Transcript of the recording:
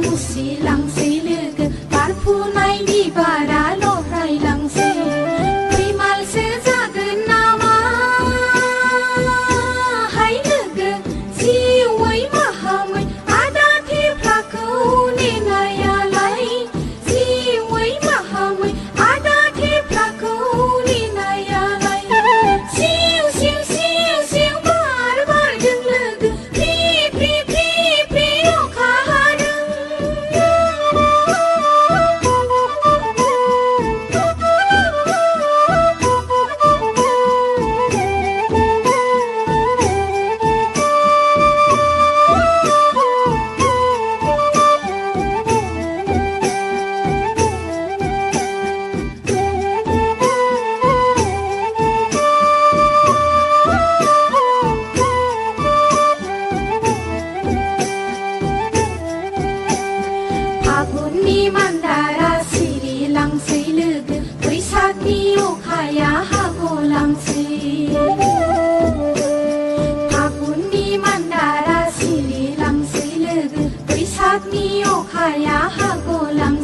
मुसि लांसै लोगो बारफुनाय बिबाराल' रायलांसै फैमालसो जागोन नामा हाय लोगो जिउयै माहामै आदा थेफ्लाखौ नेनायालाय जिउयै माहामै आदा थेफ्लाखौ नेनायालाय सिउ सिउ सिउ सिउ बार बारदों लोगो फ्रि फ्रि फ्रि फ्रि अखा हादों फागुननि मान्दारा सिरिलांसै लोगो बैसागनि अखाया हागलांसै फागुननि मान्दारा सिरिलांसै लोगो बैसागनि अखाया हागलांसै